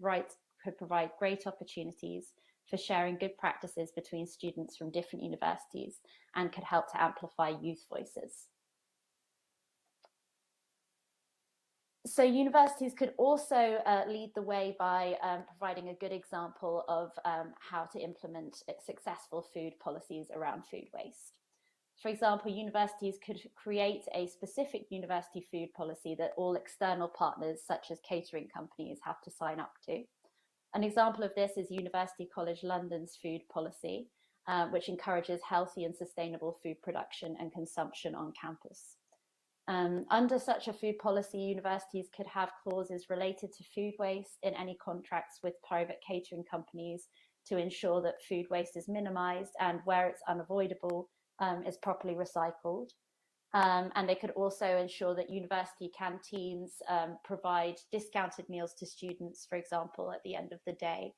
provide great opportunities for sharing good practices between students from different universities and could help to amplify youth voices. So universities could also lead the way by providing a good example of how to implement successful food policies around food waste. For example, universities could create a specific university food policy that all external partners, such as catering companies, have to sign up to. An example of this is University College London's food policy, which encourages healthy and sustainable food production and consumption on campus. Under such a food policy, universities could have clauses related to food waste in any contracts with private catering companies to ensure that food waste is minimized and, where it's unavoidable, is properly recycled. And they could also ensure that university canteens provide discounted meals to students, for example, at the end of the day,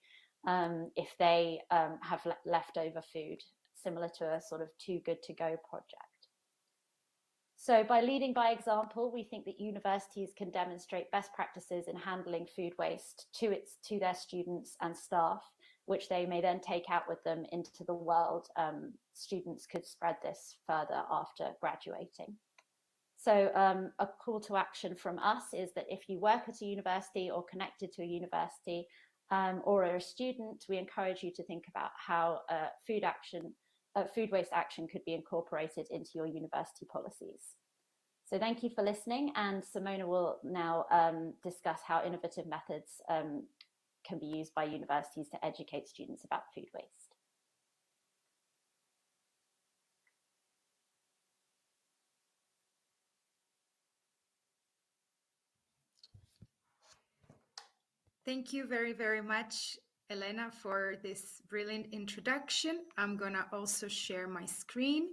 if they have leftover food, similar to a sort of too good to go project. So by leading by example, we think that universities can demonstrate best practices in handling food waste to their students and staff, which they may then take out with them into the world. Students could spread this further after graduating. So a call to action from us is that if you work at a university or connected to a university or are a student, we encourage you to think about how food waste action could be incorporated into your university policies. So thank you for listening, and Simona will now discuss how innovative methods can be used by universities to educate students about food waste. Thank you very, very much, Elena, for this brilliant introduction. I'm gonna also share my screen.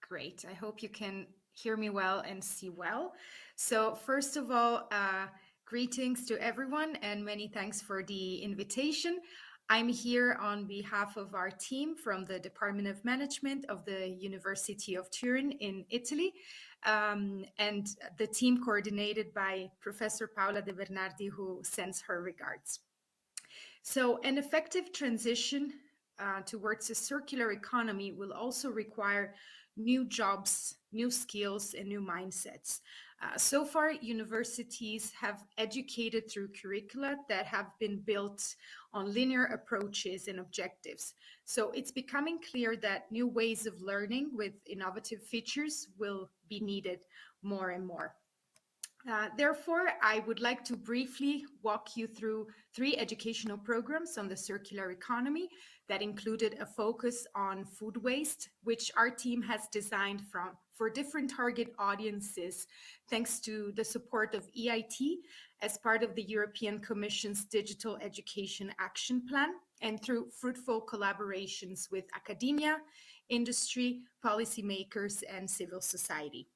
Great, I hope you can hear me well and see well. So first of all, greetings to everyone and many thanks for the invitation. I'm here on behalf of our team from the Department of Management of the University of Turin in Italy, and the team coordinated by Professor Paola De Bernardi, who sends her regards. So an effective transition towards a circular economy will also require new jobs, new skills, and new mindsets. So far, universities have educated through curricula that have been built on linear approaches and objectives. So it's becoming clear that new ways of learning with innovative features will be needed more and more. Therefore, I would like to briefly walk you through 3 educational programs on the circular economy that included a focus on food waste, which our team has designed for different target audiences, thanks to the support of EIT as part of the European Commission's Digital Education Action Plan, and through fruitful collaborations with academia, industry, policymakers, and civil society.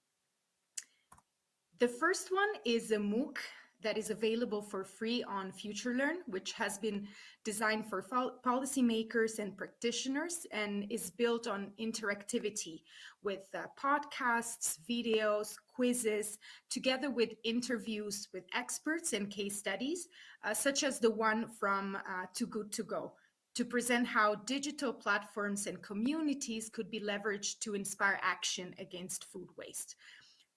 The first one is a MOOC that is available for free on FutureLearn, which has been designed for policymakers and practitioners and is built on interactivity with podcasts, videos, quizzes, together with interviews with experts and case studies, such as the one from Too Good To Go, to present how digital platforms and communities could be leveraged to inspire action against food waste.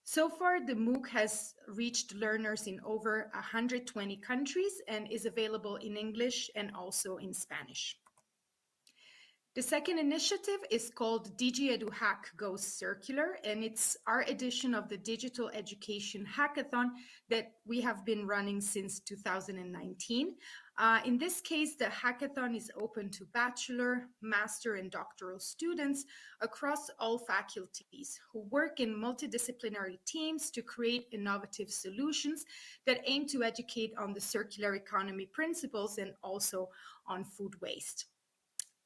So far, the MOOC has reached learners in over 120 countries and is available in English and also in Spanish. The second initiative is called DigiEdu Hack Goes Circular, and it's our edition of the Digital Education Hackathon that we have been running since 2019. In this case, the hackathon is open to bachelor, master, and doctoral students across all faculties who work in multidisciplinary teams to create innovative solutions that aim to educate on the circular economy principles and also on food waste.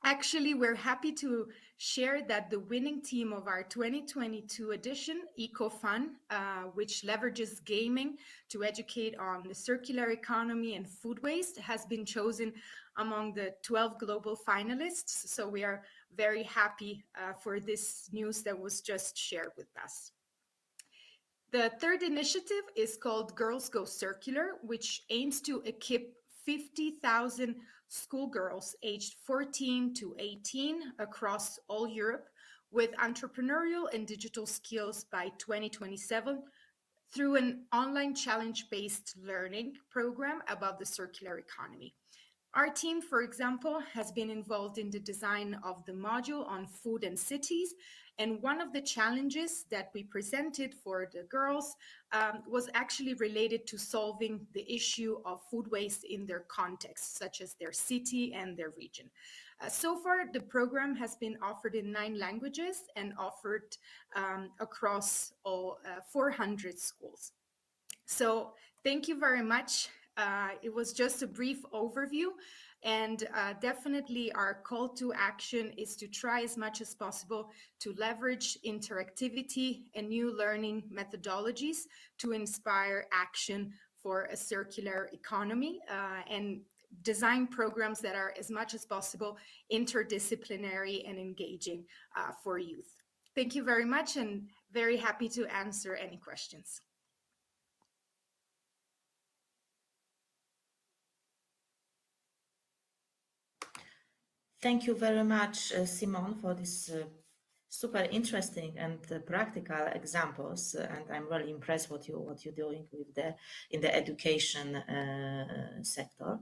Actually, we're happy to share that the winning team of our 2022 edition, EcoFun, which leverages gaming to educate on the circular economy and food waste, has been chosen among the 12 global finalists. So we are very happy for this news that was just shared with us. The third initiative is called Girls Go Circular, which aims to equip 50,000 schoolgirls aged 14 to 18 across all Europe with entrepreneurial and digital skills by 2027 through an online challenge-based learning program about the circular economy. Our team, for example, has been involved in the design of the module on food and cities. And one of the challenges that we presented for the girls was actually related to solving the issue of food waste in their context, such as their city and their region. So far, the program has been offered in 9 languages and offered across all 400 schools. So thank you very much. It was just a brief overview, and definitely our call to action is to try as much as possible to leverage interactivity and new learning methodologies to inspire action for a circular economy and design programs that are as much as possible interdisciplinary and engaging for youth. Thank you very much, and very happy to answer any questions. Thank you very much, Simone, for this super interesting and practical examples. And I'm really impressed what you're doing with in the education sector.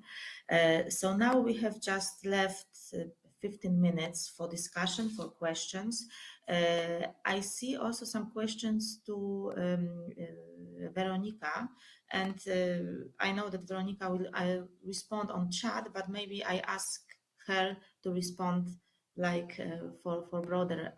So now we have just left 15 minutes for discussion, for questions. I see also some questions to Veronica, and I know that Veronica will respond on chat, but maybe I ask her to respond like for broader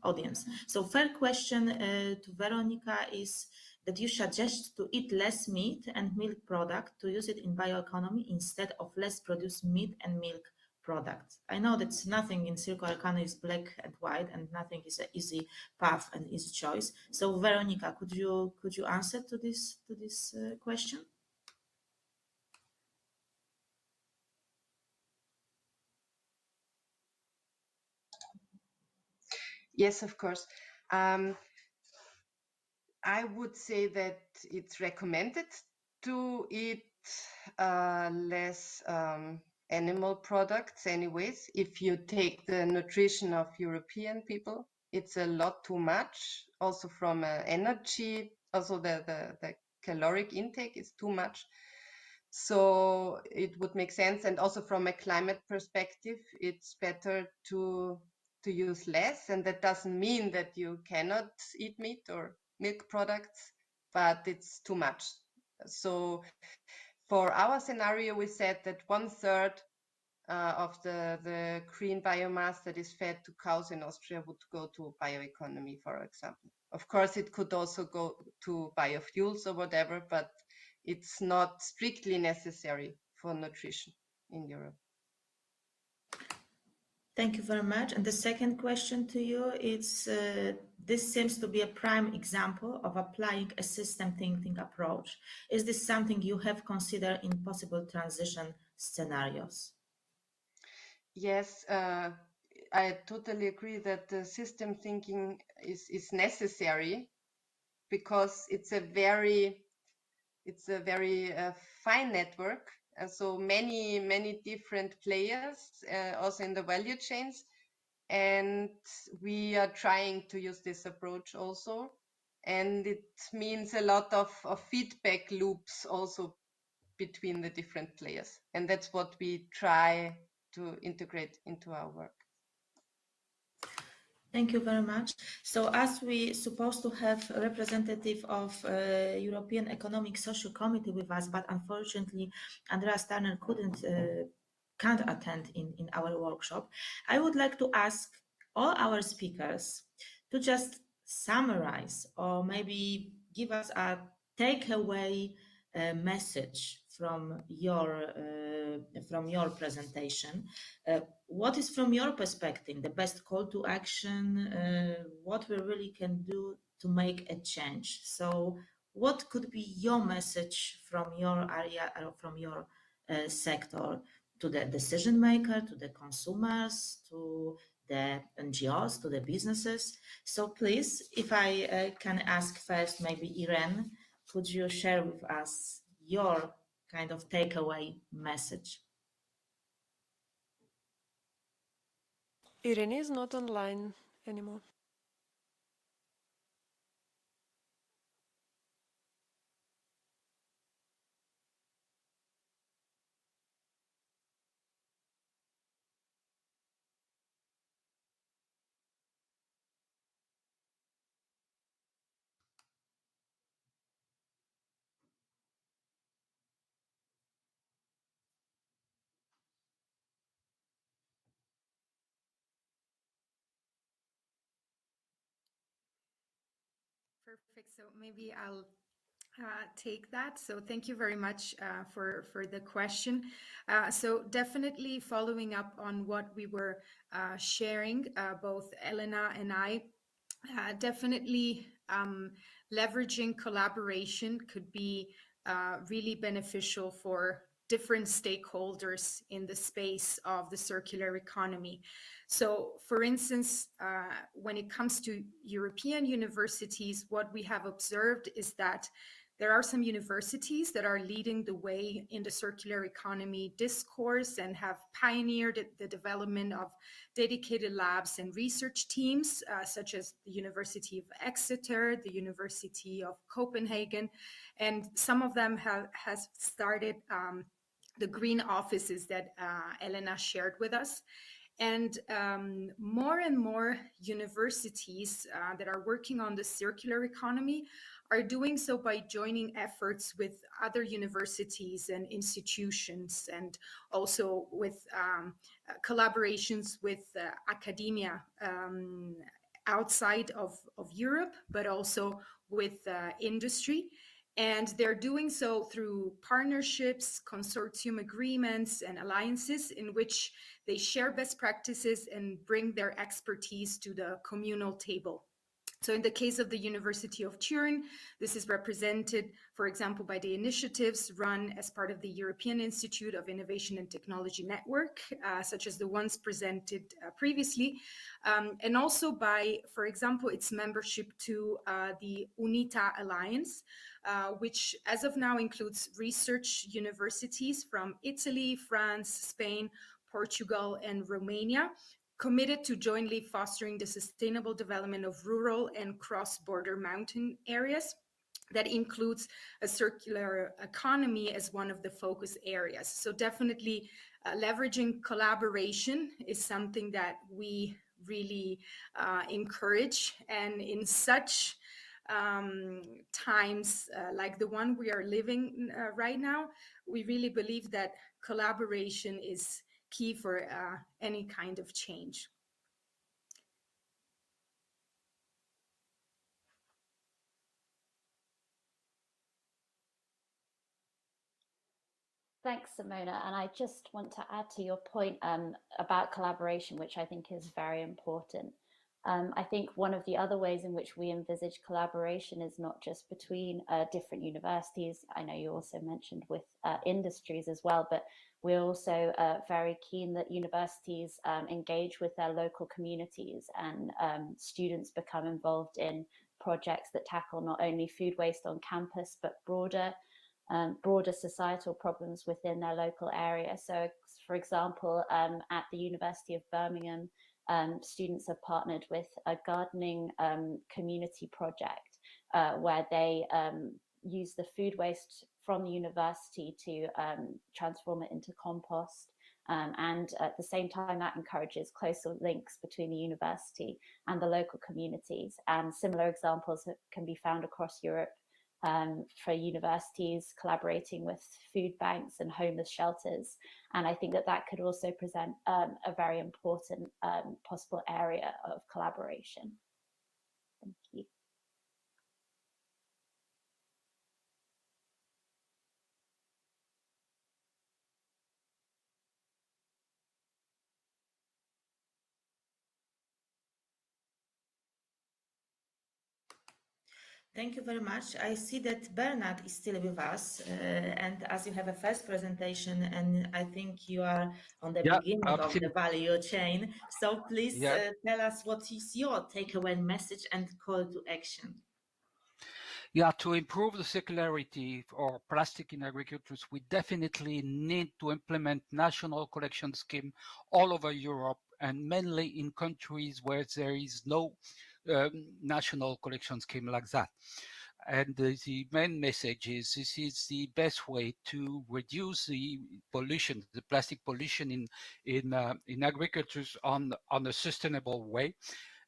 audience. So first question to Veronica is that you suggest to eat less meat and milk product to use it in bioeconomy instead of less produced meat and milk products. I know that nothing in circular economy is black and white, and nothing is an easy path and easy choice. So Veronica, could you answer to this question? Yes, of course. I would say that it's recommended to eat less animal products anyways. If you take the nutrition of European people, it's a lot too much. Also from energy, also the caloric intake is too much. So it would make sense. And also from a climate perspective, it's better to use less. And that doesn't mean that you cannot eat meat or milk products, but it's too much. So for our scenario, we said that 1/3 of the green biomass that is fed to cows in Austria would go to bioeconomy, for example. Of course, it could also go to biofuels or whatever, but it's not strictly necessary for nutrition in Europe. Thank you very much. And the second question to you is, this seems to be a prime example of applying a system thinking approach. Is this something you have considered in possible transition scenarios? Yes, I totally agree that the system thinking is necessary, because it's a very fine network, and so many different players also in the value chains, and we are trying to use this approach also, and it means a lot of feedback loops also between the different players, and that's what we try to integrate into our work. Thank you very much. So as we supposed to have a representative of European Economic Social Committee with us, but unfortunately Andreas Turner can't attend in our workshop, I would like to ask all our speakers to just summarize or maybe give us a takeaway message from your presentation. What is, from your perspective, the best call to action? What we really can do to make a change? So, what could be your message from your area or from your sector to the decision maker, to the consumers, to the NGOs, to the businesses? So, please, if I can ask first, maybe Irene, could you share with us your kind of takeaway message? Irene is not online anymore. Perfect. So maybe I'll take that. So thank you very much for the question. So definitely following up on what we were sharing, both Elena and I, definitely leveraging collaboration could be really beneficial for different stakeholders in the space of the circular economy. So, for instance, when it comes to European universities, what we have observed is that there are some universities that are leading the way in the circular economy discourse and have pioneered the development of dedicated labs and research teams, such as the University of Exeter, the University of Copenhagen, and some of them has started the green offices that Elena shared with us. And more and more universities that are working on the circular economy are doing so by joining efforts with other universities and institutions, and also with collaborations with academia outside of Europe, but also with industry. And they're doing so through partnerships, consortium agreements, and alliances in which they share best practices and bring their expertise to the communal table. So in the case of the University of Turin, this is represented, for example, by the initiatives run as part of the European Institute of Innovation and Technology Network, such as the ones presented previously, and also by, for example, its membership to the UNITA Alliance, which as of now includes research universities from Italy, France, Spain, Portugal, and Romania, committed to jointly fostering the sustainable development of rural and cross-border mountain areas. That includes a circular economy as one of the focus areas. So definitely leveraging collaboration is something that we really encourage. And in such times like the one we are living right now, we really believe that collaboration is key for any kind of change. Thanks, Simona. And I just want to add to your point about collaboration, which I think is very important. I think one of the other ways in which we envisage collaboration is not just between different universities. I know you also mentioned with industries as well, but we're also very keen that universities engage with their local communities, and students become involved in projects that tackle not only food waste on campus, but broader societal problems within their local area. So, for example, at the University of Birmingham, students have partnered with a gardening community project where they use the food waste from the university to transform it into compost and at the same time that encourages closer links between the university and the local communities. And similar examples can be found across Europe for universities collaborating with food banks and homeless shelters. And I think that that could also present a very important possible area of collaboration. Thank you. Thank you very much. I see that Bernard is still with us, and as you have a first presentation, and I think you are on the beginning of the value chain, so please tell us what is your takeaway message and call to action. Yeah, to improve the circularity of plastic in agriculture, we definitely need to implement national collection scheme all over Europe, and mainly in countries where there is no national collection scheme like that. And the main message is this is the best way to reduce the pollution, the plastic pollution in agriculture on a sustainable way,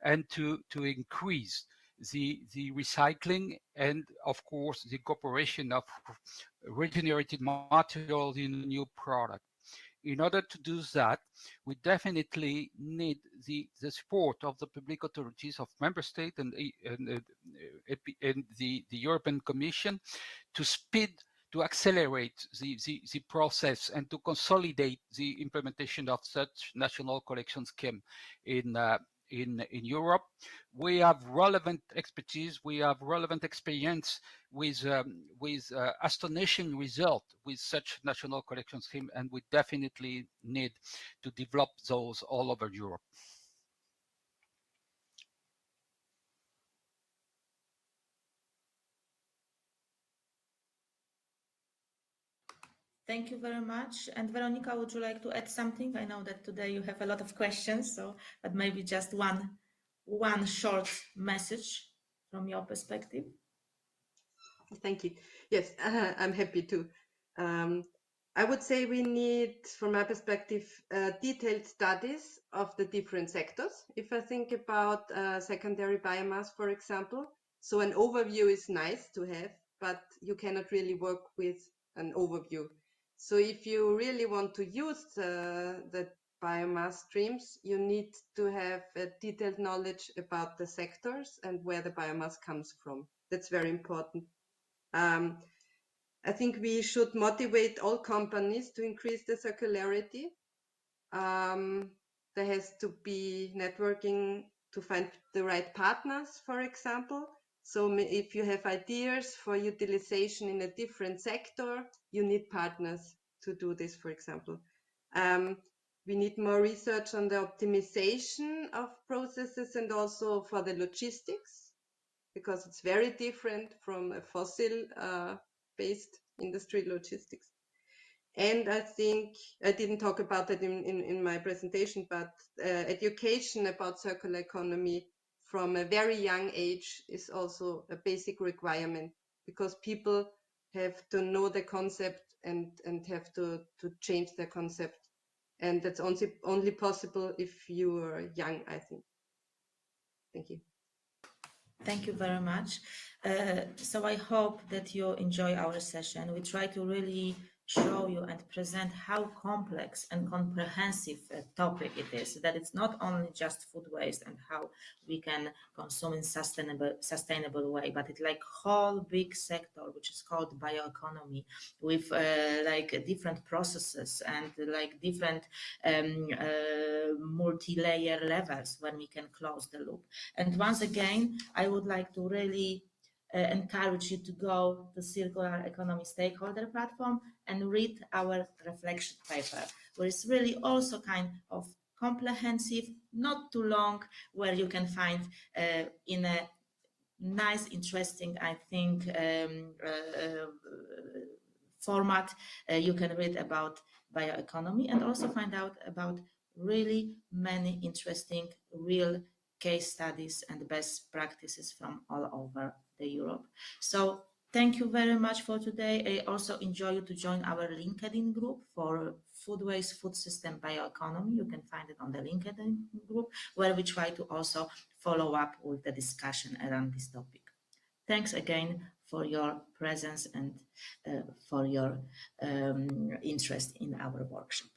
and to increase the recycling and of course the incorporation of regenerated materials in a new product. In order to do that, we definitely need the support of the public authorities of member states and the European Commission to accelerate the process and to consolidate the implementation of such national collection scheme in Europe. We have relevant expertise, we have relevant experience with astonishing result with such national collection scheme, and we definitely need to develop those all over Europe. Thank you very much. And Veronica, would you like to add something? I know that today you have a lot of questions, so but maybe just one short message from your perspective. Thank you. Yes, I'm happy to. I would say we need, from my perspective, detailed studies of the different sectors. If I think about secondary biomass, for example, so an overview is nice to have, but you cannot really work with an overview. So if you really want to use the biomass streams, you need to have a detailed knowledge about the sectors and where the biomass comes from. That's very important. I think we should motivate all companies to increase the circularity. There has to be networking to find the right partners, for example. So if you have ideas for utilization in a different sector, you need partners to do this, for example. We need more research on the optimization of processes and also for the logistics, because it's very different from a fossil-based industry logistics. And I think I didn't talk about that in my presentation, but education about circular economy from a very young age is also a basic requirement, because people have to know the concept and have to change their concept. And that's only possible if you are young, I think. Thank you. Thank you very much. So I hope that you enjoy our session. We try to really show you and present how complex and comprehensive a topic it is, that it's not only just food waste and how we can consume in sustainable way, but it's like whole big sector which is called bioeconomy, with like different processes and like different multi-layer levels when we can close the loop. And once again, I would like to really encourage you to go to Circular Economy Stakeholder Platform and read our reflection paper, where it's really also kind of comprehensive, not too long, where you can find in a nice, interesting, I think, format, you can read about bioeconomy and also find out about really many interesting real case studies and best practices from all over the Europe. So thank you very much for today. I also enjoy you to join our LinkedIn group for Food Waste, Food System Bioeconomy. You can find it on the LinkedIn group, where we try to also follow up with the discussion around this topic. Thanks again for your presence and for your interest in our workshop.